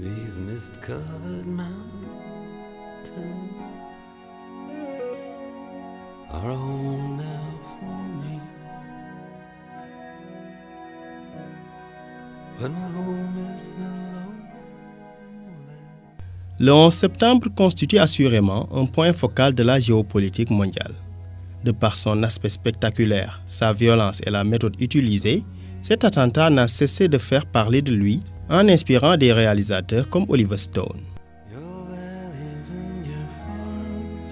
These mist-covered mountains are home now for me, but my home is the lowland. Le 11 septembre constitue assurément un point focal de la géopolitique mondiale. De par son aspect spectaculaire, sa violence et la méthode utilisée, cet attentat n'a cessé de faire parler de lui en inspirant des réalisateurs comme Oliver Stone. Your valleys and your farms,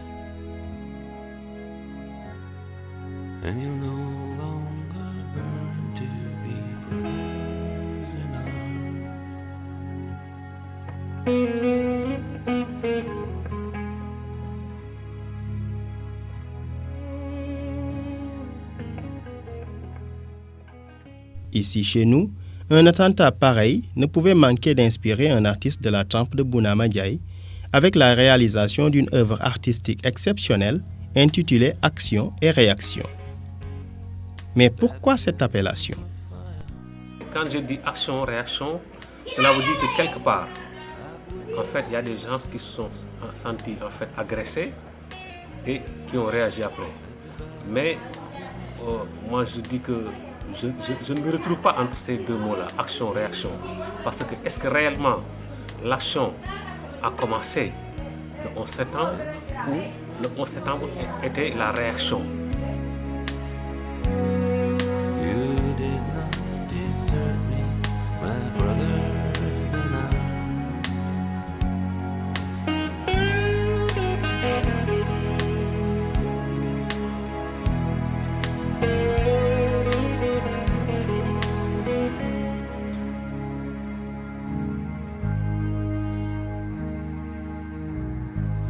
and you'll no longer burn to be brothers in arms. Ici chez nous, un attentat pareil ne pouvait manquer d'inspirer un artiste de la trempe de Bounama Ndiaye avec la réalisation d'une œuvre artistique exceptionnelle intitulée Action et réaction. Mais pourquoi cette appellation? Quand je dis action-réaction, cela veut dire que quelque part, en fait, il y a des gens qui se sont sentis en fait agressés et qui ont réagi après. Mais moi, je dis que je ne me retrouve pas entre ces deux mots-là, action-réaction. Parce que est-ce que réellement l'action a commencé le 11 septembre ou le 11 septembre était la réaction? You did not desert me, my brothers in arms.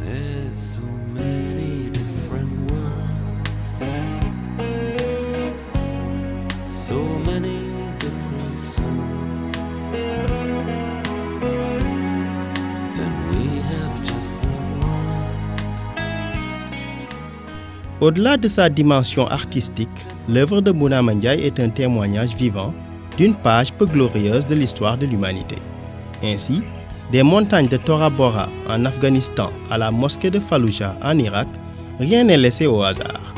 There's so many different worlds, so many different suns, and we have just one world. Au-delà de sa dimension artistique, l'œuvre de Bounama Ndiaye est un témoignage vivant d'une page peu glorieuse de l'histoire de l'humanité. Ainsi, des montagnes de Tora Bora en Afghanistan à la mosquée de Fallujah en Irak, rien n'est laissé au hasard.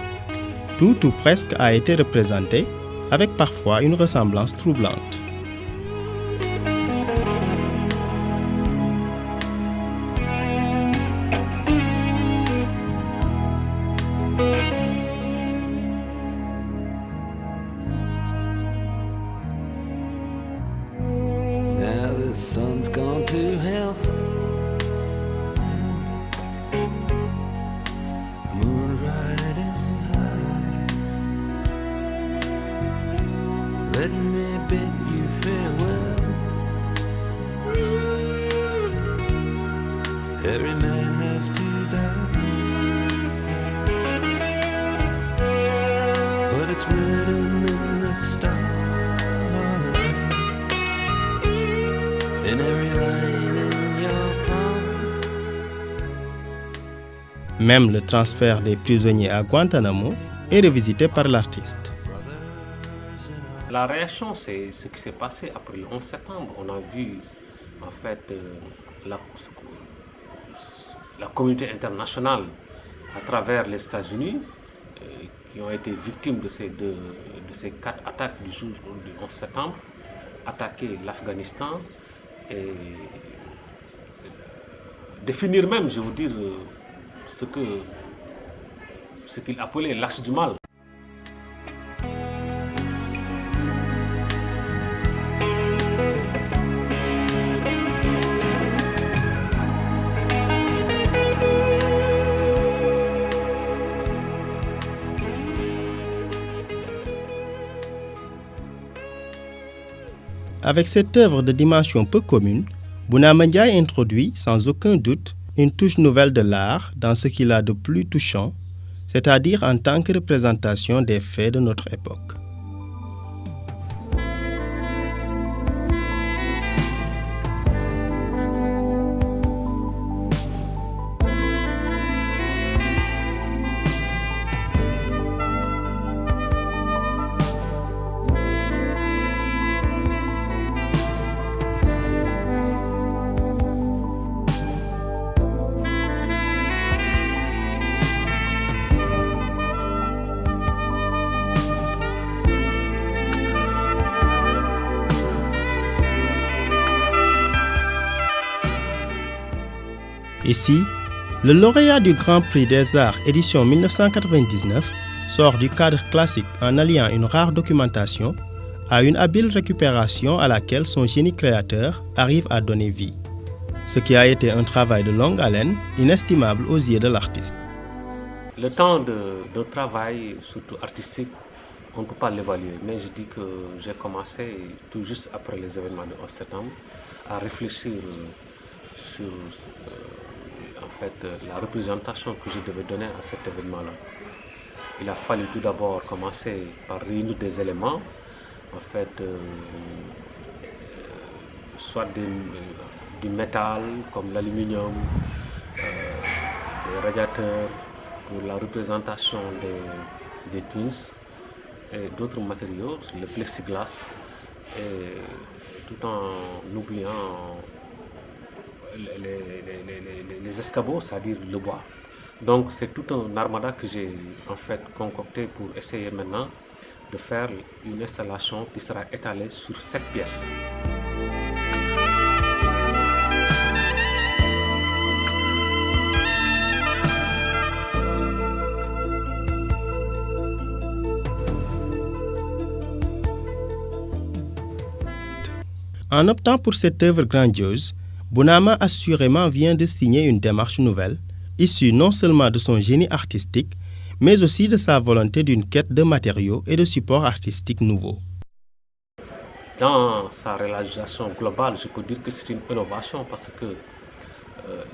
Tout ou presque a été représenté, avec parfois une ressemblance troublante. Now the sun's gone to hell, the moon's riding high. Let me bid you farewell. Every man has to die, but it's written in the starlight, in every line in your palm. Même le transfert des prisonniers à Guantanamo est revisité par l'artiste. La réaction, c'est ce qui s'est passé après le 11 septembre. On a vu en fait la communauté internationale à travers les États-Unis qui ont été victimes de ces 4 attaques du jour du 11 septembre, attaquer l'Afghanistan et définir même, je veux dire, ce qu'il appelait l'axe du mal. Avec cette œuvre de dimension peu commune, Bounama Ndiaye introduit sans aucun doute une touche nouvelle de l'art dans ce qu'il a de plus touchant, c'est-à-dire en tant que représentation des faits de notre époque. Ici, le lauréat du Grand Prix des Arts édition 1999 sort du cadre classique en alliant une rare documentation à une habile récupération à laquelle son génie créateur arrive à donner vie. Ce qui a été un travail de longue haleine, inestimable aux yeux de l'artiste. Le temps de travail, surtout artistique, on ne peut pas l'évaluer, mais je dis que j'ai commencé tout juste après les événements du 11 septembre à réfléchir sur en fait, la représentation que je devais donner à cet événement-là. Il a fallu tout d'abord commencer par réunir des éléments, en fait, soit du métal comme l'aluminium, des radiateurs pour la représentation des twins et d'autres matériaux, le plexiglas, et tout en oubliant les escabeaux, c'est-à-dire le bois. Donc c'est tout un armada que j'ai en fait concocté pour essayer maintenant de faire une installation qui sera étalée sur 7 pièces. En optant pour cette œuvre grandiose, Bounama assurément vient de signer une démarche nouvelle, issue non seulement de son génie artistique, mais aussi de sa volonté d'une quête de matériaux et de supports artistiques nouveaux. Dans sa réalisation globale, je peux dire que c'est une innovation parce que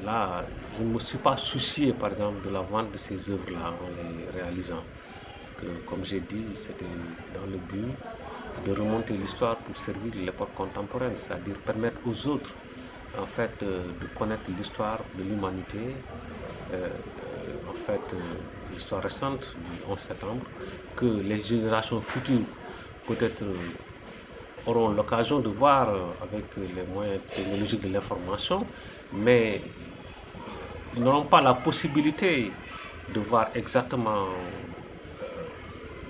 là, je ne me suis pas soucié, par exemple, de la vente de ces œuvres-là en les réalisant. Parce que, comme j'ai dit, c'était dans le but de remonter l'histoire pour servir l'époque contemporaine, c'est-à-dire permettre aux autres en fait, de connaître l'histoire de l'humanité, en fait, l'histoire récente du 11 septembre, que les générations futures peut-être auront l'occasion de voir avec les moyens technologiques de l'information, mais ils n'auront pas la possibilité de voir exactement,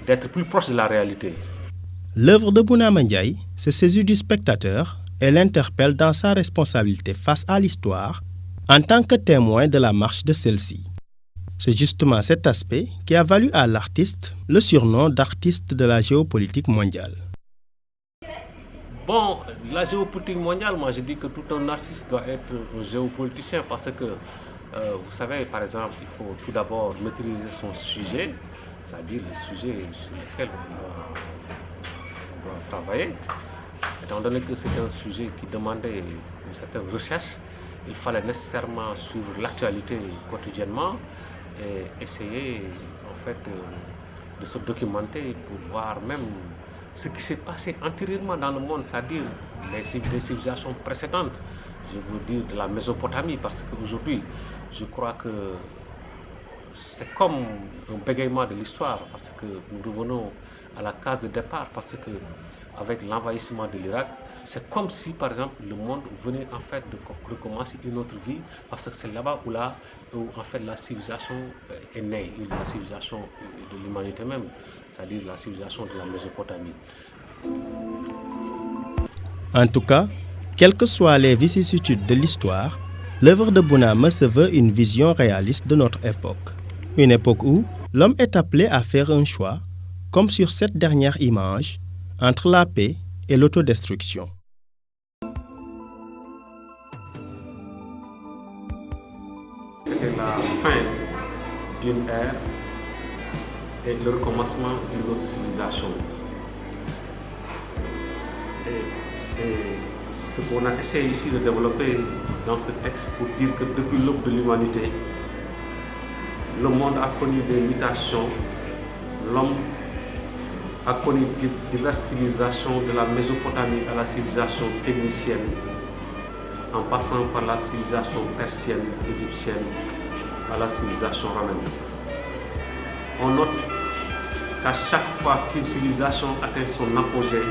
d'être plus proche de la réalité. L'œuvre de Bounama Ndiaye se saisit du spectateur et l'interpelle dans sa responsabilité face à l'histoire en tant que témoin de la marche de celle-ci. C'est justement cet aspect qui a valu à l'artiste le surnom d'artiste de la géopolitique mondiale. Bon, la géopolitique mondiale, moi je dis que tout un artiste doit être un géopoliticien parce que, vous savez, par exemple, il faut tout d'abord maîtriser son sujet, c'est-à-dire le sujet sur lequel on doit travailler. Étant donné que c'est un sujet qui demandait une certaine recherche, il fallait nécessairement suivre l'actualité quotidiennement et essayer en fait de se documenter pour voir même ce qui s'est passé antérieurement dans le monde, c'est-à-dire les civilisations précédentes, je veux dire de la Mésopotamie, parce qu'aujourd'hui, je crois que c'est comme un bégaiement de l'histoire, parce que nous revenons à la case de départ, parce que avec l'envahissement de l'Irak, c'est comme si, par exemple, le monde venait en fait de recommencer une autre vie, parce que c'est là-bas où en fait la civilisation est née, la civilisation de l'humanité même, c'est-à-dire la civilisation de la Mésopotamie. En tout cas, quelles que soient les vicissitudes de l'histoire, l'œuvre de Bounama se veut une vision réaliste de notre époque. Une époque où l'homme est appelé à faire un choix, comme sur cette dernière image, entre la paix et l'autodestruction. C'était la fin d'une ère et le recommencement d'une autre civilisation. Et c'est ce qu'on a essayé ici de développer dans ce texte pour dire que depuis l'aube de l'humanité, le monde a connu des mutations, l'homme a connu diverses civilisations, de la Mésopotamie à la civilisation technicienne, en passant par la civilisation persienne, égyptienne, à la civilisation romaine. On note qu'à chaque fois qu'une civilisation atteint son apogée,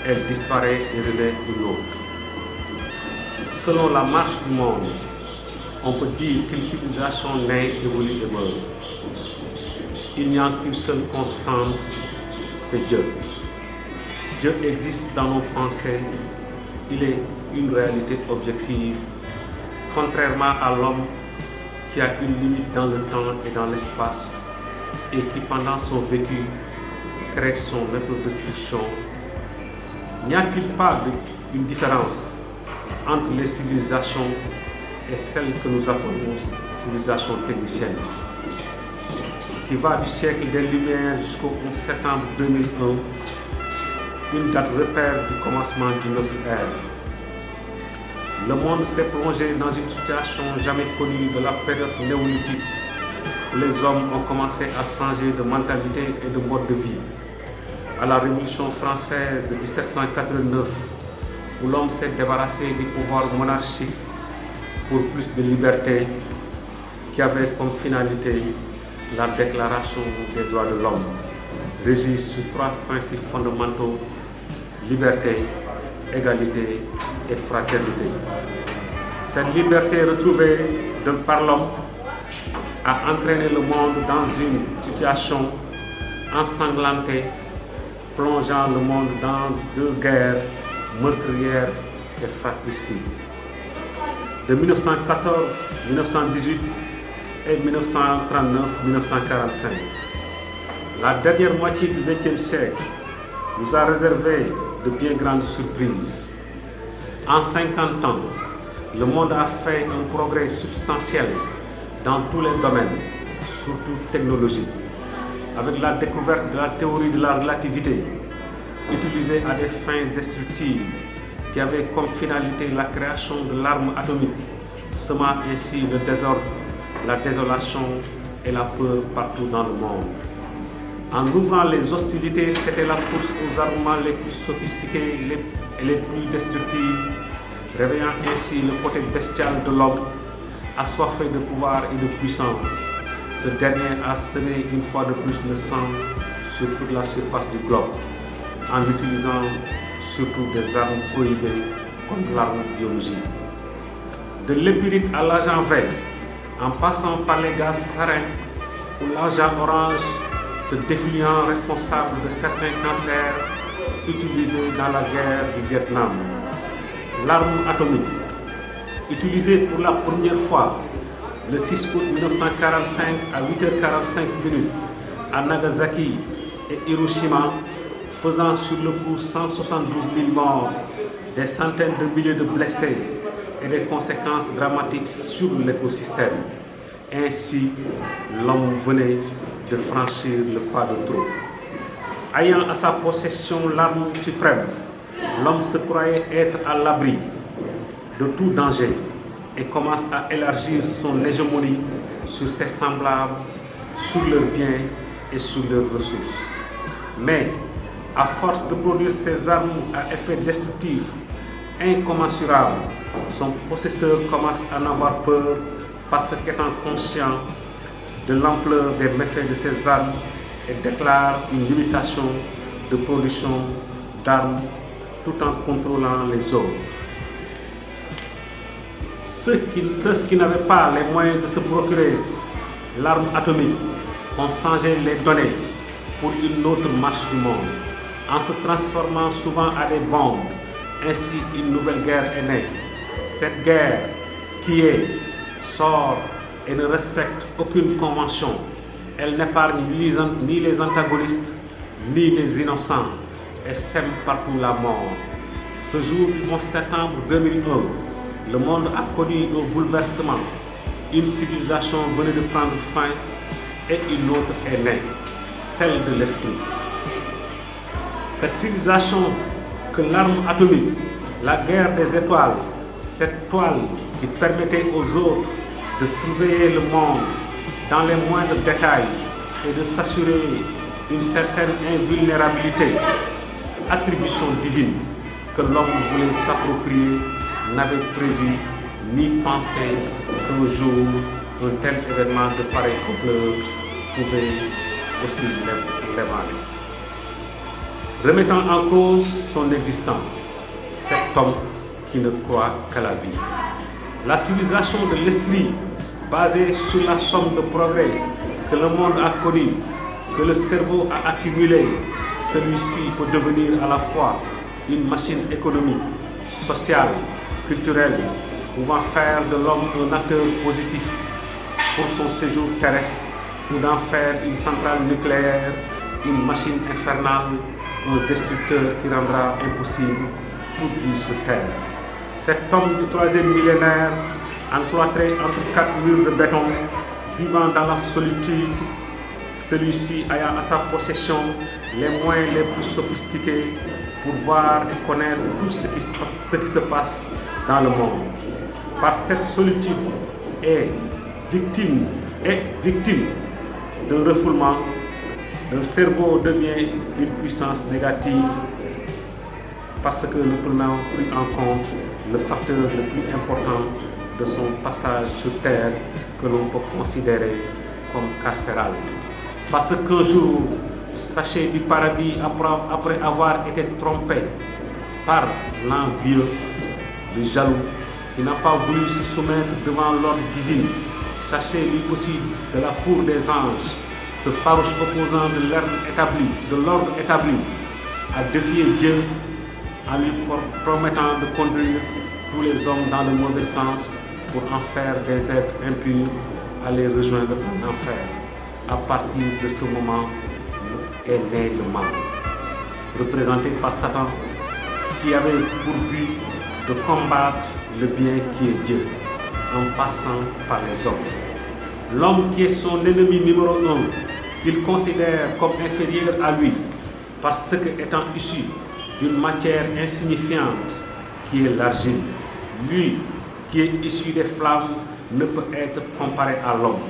elle disparaît et renaît une autre. Selon la marche du monde, on peut dire qu'une civilisation naît, évolue et meurt. Il n'y a qu'une seule constante, c'est Dieu. Dieu existe dans nos pensées, il est une réalité objective contrairement à l'homme qui a une limite dans le temps et dans l'espace et qui, pendant son vécu, crée son autodestruction, n'y a-t-il pas une différence entre les civilisations et celles que nous appelons civilisations techniciennes, qui va du siècle des Lumières jusqu'au 11 septembre 2001, une date repère du commencement de notre ère. Le monde s'est plongé dans une situation jamais connue de la période néolithique, où les hommes ont commencé à changer de mentalité et de mode de vie. À la Révolution française de 1789, où l'homme s'est débarrassé du pouvoir monarchique pour plus de liberté, qui avait comme finalité la Déclaration des droits de l'homme, régie sur 3 principes fondamentaux: liberté, égalité et fraternité. Cette liberté retrouvée par l'homme a entraîné le monde dans une situation ensanglantée, plongeant le monde dans 2 guerres meurtrières et fratricides. De 1914, 1918 et 1939-1945. La dernière moitié du XXe siècle nous a réservé de bien grandes surprises. En 50 ans, le monde a fait un progrès substantiel dans tous les domaines, surtout technologiques, avec la découverte de la théorie de la relativité, utilisée à des fins destructives, qui avait comme finalité la création de l'arme atomique, semant ainsi le désordre, la désolation et la peur partout dans le monde. En ouvrant les hostilités, c'était la course aux armements les plus sophistiqués et les plus destructifs, réveillant ainsi le côté bestial de l'homme, assoiffé de pouvoir et de puissance. Ce dernier a semé une fois de plus le sang sur toute la surface du globe, en utilisant surtout des armes prohibées comme l'arme biologique. De l'épirite à l'agent vert, en passant par les gaz sarins ou l'agent orange, ce défluent responsable de certains cancers utilisés dans la guerre du Vietnam. L'arme atomique, utilisée pour la première fois le 6 août 1945 à 8h45 à Nagasaki et Hiroshima, faisant sur le coup 172 000 morts, des centaines de milliers de blessés et des conséquences dramatiques sur l'écosystème. Ainsi, l'homme venait de franchir le pas de trop. Ayant à sa possession l'arme suprême, l'homme se croyait être à l'abri de tout danger et commence à élargir son hégémonie sur ses semblables, sur leurs biens et sur leurs ressources. Mais, à force de produire ces armes à effet destructif incommensurable, son possesseur commence à en avoir peur parce qu'étant conscient de l'ampleur des méfaits de ces armes et déclare une limitation de production d'armes tout en contrôlant les autres. Ceux qui n'avaient pas les moyens de se procurer l'arme atomique ont changé les données pour une autre marche du monde, en se transformant souvent à des bombes. Ainsi, une nouvelle guerre est née. Cette guerre qui sort et ne respecte aucune convention. Elle n'épargne ni les antagonistes, ni les innocents, et sème partout la mort. Ce jour du 11 septembre 2001, le monde a connu un bouleversement. Une civilisation venait de prendre fin et une autre est née, celle de l'esprit. Cette civilisation que l'arme atomique, la guerre des étoiles, cette toile qui permettait aux autres de surveiller le monde dans les moindres détails et de s'assurer une certaine invulnérabilité, attribution divine que l'homme voulait s'approprier, n'avait prévu ni pensé qu'un jour un tel événement de pareille ampleur pouvait aussi l'évaluer. Remettant en cause son existence, cet homme qui ne croit qu'à la vie. La civilisation de l'esprit, basée sur la somme de progrès que le monde a connu, que le cerveau a accumulé, celui-ci peut devenir à la fois une machine économique, sociale, culturelle, pouvant faire de l'homme un acteur positif pour son séjour terrestre ou d'en faire une centrale nucléaire, une machine infernale, un destructeur qui rendra impossible toute vie sur Terre. Cet homme du troisième millénaire, encloîtré entre 4 murs de béton, vivant dans la solitude, celui-ci ayant à sa possession les moyens les plus sophistiqués pour voir et connaître tout ce qui se passe dans le monde. Par cette solitude est victime d'un refoulement, le cerveau devient une puissance négative parce que nous prenons plus en compte le facteur le plus important de son passage sur Terre que l'on peut considérer comme carcéral. Parce qu'un jour, sachez du paradis après avoir été trompé par l'envieux, le jaloux, qui n'a pas voulu se soumettre devant l'ordre divin. Sachez lui aussi de la cour des anges, ce farouche opposant de l'ordre établi, a défié Dieu en lui promettant de conduire tous les hommes dans le mauvais sens pour en faire des êtres impurs à les rejoindre en enfer. À partir de ce moment est né le mal, représenté par Satan, qui avait pour but de combattre le bien qui est Dieu, en passant par les hommes. L'homme qui est son ennemi numéro 1, qu'il considère comme inférieur à lui, parce que étant issu d'une matière insignifiante qui est l'argile, lui qui est issu des flammes ne peut être comparé à l'homme.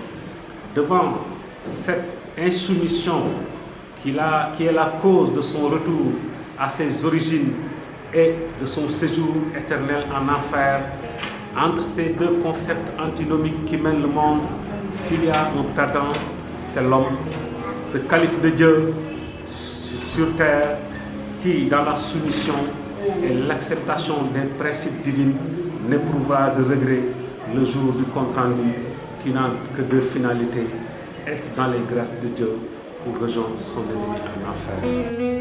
Devant cette insoumission qui est la cause de son retour à ses origines et de son séjour éternel en enfer, entre ces deux concepts antinomiques qui mènent le monde, s'il y a un perdant, c'est l'homme, ce calife de Dieu sur terre qui, dans la soumission et l'acceptation des principes divins, n'éprouvera de regret le jour du compte-rendu qui n'a que deux finalités: être dans les grâces de Dieu ou rejoindre son ennemi en enfer.